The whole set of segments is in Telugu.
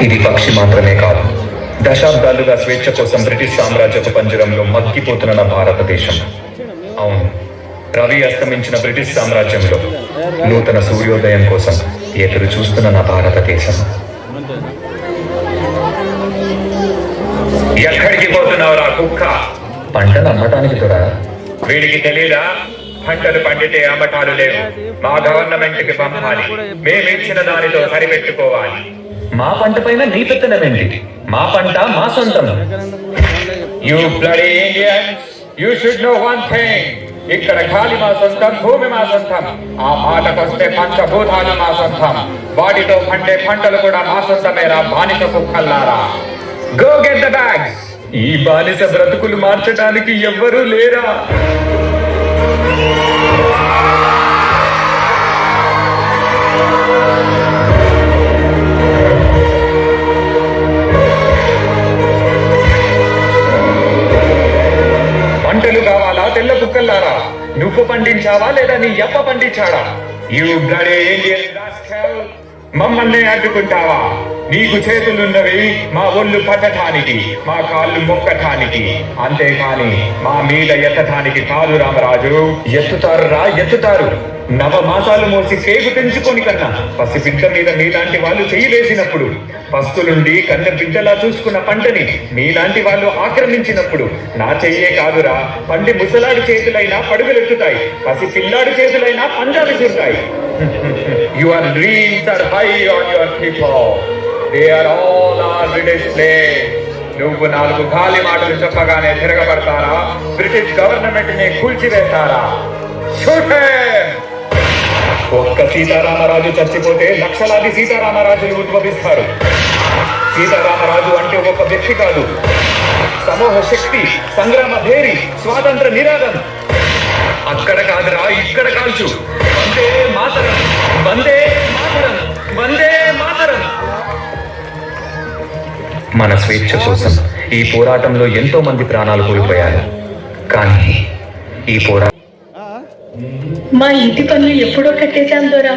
ఇది పక్షి మాత్రమే కాదు, దశాబ్దాలుగా స్వేచ్ఛ కోసం బ్రిటిష్ సామ్రాజ్యపు పంజరంలో మగ్గిపోతున్న భారతదేశం. అవును, రవి అస్తమించిన బ్రిటిష్ సామ్రాజ్యంలో నూతన సూర్యోదయం కోసం ఎదురు చూస్తున్న నా భారతదేశం. ఎక్కడికి పోతున్నావురా కుక్క? పంటలు అమ్మటానికి దొరా. వీడికి తెలీదా? పంటలు పండితే అమ్మటాలు లేవు, మా గవర్నమెంట్ కి పంపాలి, మేమిచ్చిన దానితో సరిపెట్టుకోవాలి. మా పంట పైన నీ పెత్తనమేంటి? మా పంట మా సొంతం. You bloody Indians, you should know one thing. ఇక్కడ గాలి మా సొంతం, భూమి మా సొంతం. ఆ మాటకొస్తే పంచభూతాలు మా సొంతం. వాటితో పండే పంటలు కూడా మా సొంతమేరా బానిస కుక్కల్లారా. Go get the bags. ఈ బానిస బ్రతుకులు మార్చడానికి ఎవ్వరూ లేరా? పంటలు కావాలా తెల్ల కుక్కల్లారా? నువ్వు పండించావా లేదా నీ యప్ప పండించాడా? యు బ్లడీ ఇండియన్ రాస్కెల్, మమ్మల్ని అడ్డుకుంటావా? నీకు చేతులున్నవి మా ఒళ్ళు పట్టటానికి, మా కాళ్ళు మొక్కటానికి, అంతేకాని మా మీద ఎత్తటానికి కాదు రామరాజు. ఎత్తుతారు రా, ఎత్తుతారు. నవమాసాలు మోసి కేకు తెంచుకొని కన్నా పసిబిడ్డ మీద మీలాంటి వాళ్ళు చెయ్యి వేసినప్పుడు, పస్తులుండి కన్న బిడ్డలా చూసుకున్న పంటని మీలాంటి వాళ్ళు ఆక్రమించినప్పుడు నా చెయ్యే కాదురా, పండి ముసలాడి చేతులైనా పడుగులెత్తుతాయి, పసి పిల్లాడి చేతులైనా పంజా విసురుతాయి. Your dreams are high on your people. They are all our British slaves. నువ్వు నాలుగు గాలి మాటలు చెప్పగానే తిరగబడతారా? బ్రిటిష్ గవర్నమెంట్ ని కూల్చివేస్తారా? ఒక్క సీతారామరాజు చచ్చిపోతే లక్షలాది సీతారామరాజులు ఉద్భవిస్తారు. సీతారామరాజు అంటే ఒక వ్యక్తి కాదు, సమూహ శక్తి, సంగ్రామ భేరి, స్వాతంత్ర నినాదం. అక్కడ కాదురా, ఇక్కడ కాల్చు. వందే మాతరం, వందే మాతరం, వందే మాతరం. మన స్వేచ్ఛ కోసం ఈ పోరాటంలో ఎంతో మంది ప్రాణాలు కోల్పోయారు. కానీ ఈ పోరాటం మా ఇంటి పన్ను ఎప్పుడో కట్టేశాం దొరా,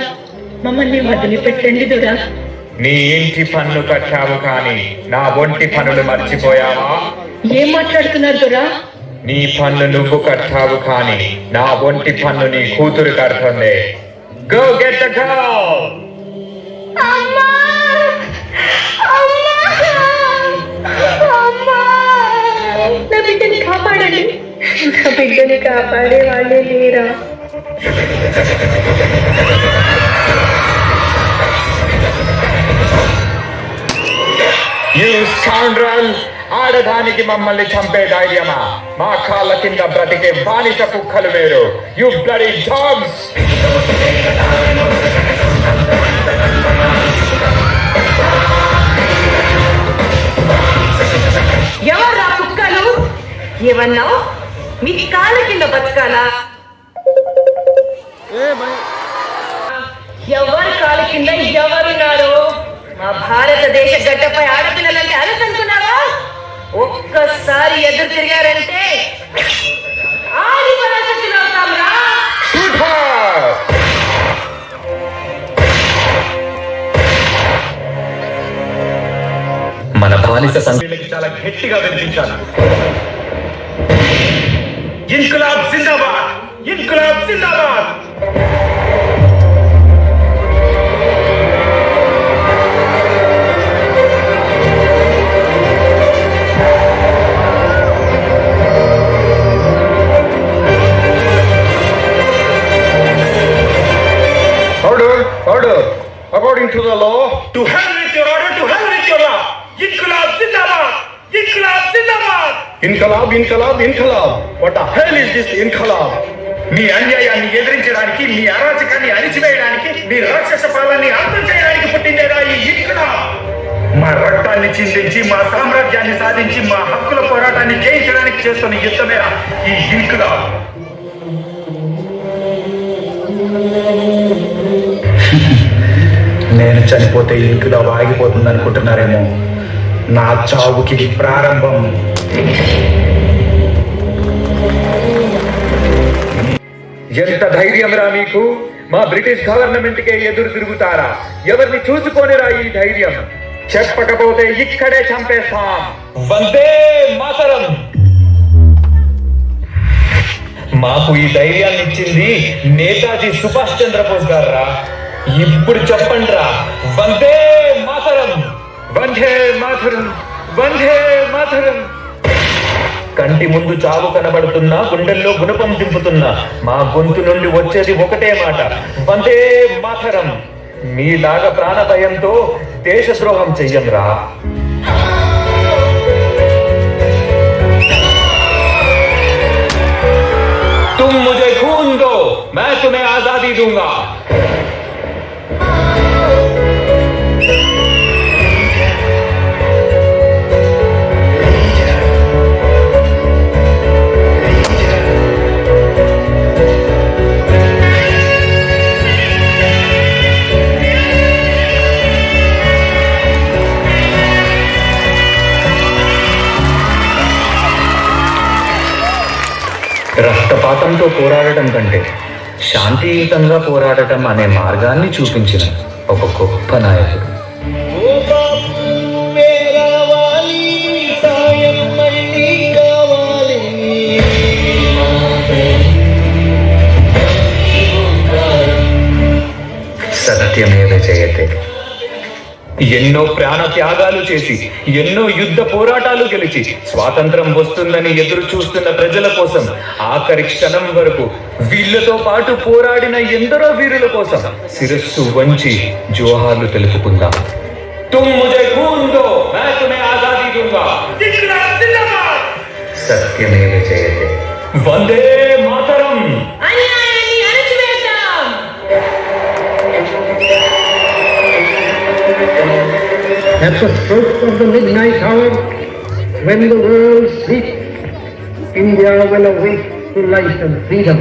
మమ్మల్ని వదిలిపెట్టండి దొరా. నీ ఇంటి పన్ను కట్టావు కానీ నా ఒంటి పన్నులు మర్చిపోయావా? ఏం మాట్లాడుతున్నారు దొరా? నీ పన్ను నువ్వు కట్టావు కానీ నా ఒంటి పన్ను నీ కూతురు కడుతుంది. Go get the girl. నా బిడ్డని కాపాడండి. నా బిడ్డని కాపాడే వాళ్ళే లేరా? You scoundrel! ఆడదానికి మమ్మల్ని చంపే ధైర్యమా? మా కాళ్ళ కింద బ్రతికే బానిస కుక్కలు వేరు. You bloody dogs! ఎవర్రా కుక్కలు? ఏమన్నావు? మీ కాళ్ళ కింద బతకాలా? ఎవరి కాళ్ళ కింద ఎవరున్నారు? మా భారతదేశ గడ్డపై ఆడపిల్లలంటే అలసనుకున్నావా? ఒక్కసారి ఎదురు తిరిగారంటే ఆది పరాశక్తులు అవుతాంరా. మన బానిస సంఖ్యలకి చాలా గట్టిగా వినిపించాలి. ఇన్కులాబ్ జిందాబాద్, ఇన్కులాబ్ జిందాబాద్. Order, according to the law. To hell with your order, to hell with your law. Inqilab Zindabad, Inqilab Zindabad. Inqilab, Inqilab, Inqilab. What the hell is this Inqilab? మీ అన్యాయాన్ని ఎదిరించడానికి, మీ అరాచకాన్ని అణిచివేయడానికి, మీ రాక్షస పాలనని అంతం చేయడానికి పుట్టిందేరా ఈ ఇన్కిలాబ్. మా రక్తాన్ని చిందించి, మా సామ్రాజ్యాన్ని సాధించి, మా హక్కుల పోరాటాన్ని జయించడానికి చేస్తున్న యుద్ధమేరా ఈ ఇన్కిలాబ్. నేను చనిపోతే ఇన్కిలాబ్ ఆగిపోతుంది అనుకుంటున్నారేమో. నా చావుకి ప్రారంభం. ఎంత ధైర్యం రా మీకు? మా బ్రిటిష్ గవర్నమెంట్ కే ఎదురు తిరుగుతారా? ఎవరిని చూసుకోనిరా ఈ ధైర్యం? చెప్పకపోతే ఇక్కడే చంపేస్తాం. వందే మాతరం. మాకు ఈ ధైర్యాన్ని ఇచ్చింది నేతాజీ సుభాష్ చంద్రబోస్ గారా. ఇప్పుడు చెప్పండి రా, వందే మాతరం. వందే మాతరం, వందే మాతరం. కంటి ముందు చావు కనబడుతున్నా, గుండెల్లో గుణపం దింపుతున్నా, మా గొంతు నుండి వచ్చేది ఒకటే మాట, వందే మాతరం. మీలాగా ప్రాణ భయంతో దేశద్రోహం చెయ్యంరా. तुम मुझे खून दो, मैं तुम्हें आजादी दूंगा. రక్తపాతంతో పోరాడటం కంటే శాంతియుతంగా పోరాడటం అనే మార్గాన్ని చూపించిన ఒక గొప్ప నాయకుడు. సత్యమేవ జయతే. ఎన్నో ప్రాణ త్యాగాలు చేసి, ఎన్నో యుద్ధ పోరాటాలు గెలిచి, స్వాతంత్రం వస్తుందని ఎదురు చూస్తున్న ప్రజల కోసం ఆఖరి క్షణం వరకు వీళ్లతో పాటు పోరాడిన ఎందరో వీరుల కోసం శిరస్సు వంచి జోహార్లు తెలుపుకుందాం. తుమ్ ముझे खून दो, मैं तुम्हें आजादी दूंगा. సత్యమేవ జయతే. వందే మాతరం. అన్యాయాన్ని అణచివేద్దాం. At the stroke of the midnight hour, when the world sleeps, India will awake to life and freedom.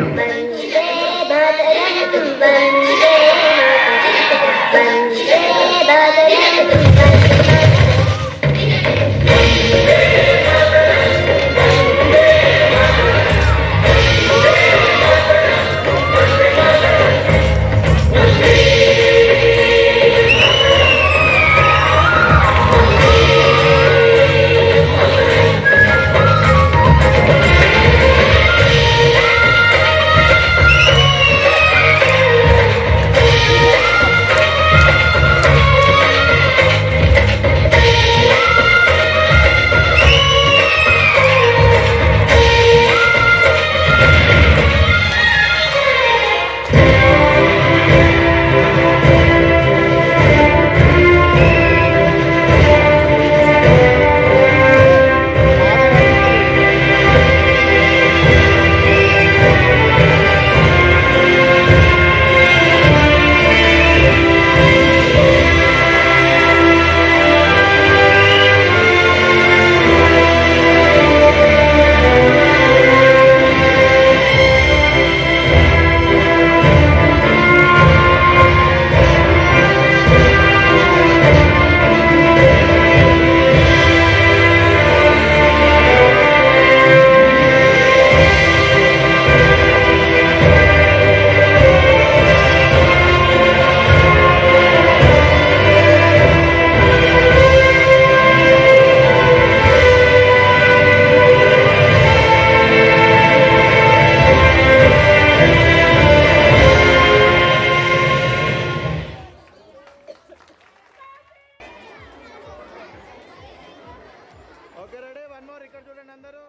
Okay ready one more ఇక్కడ చూడండి అందరూ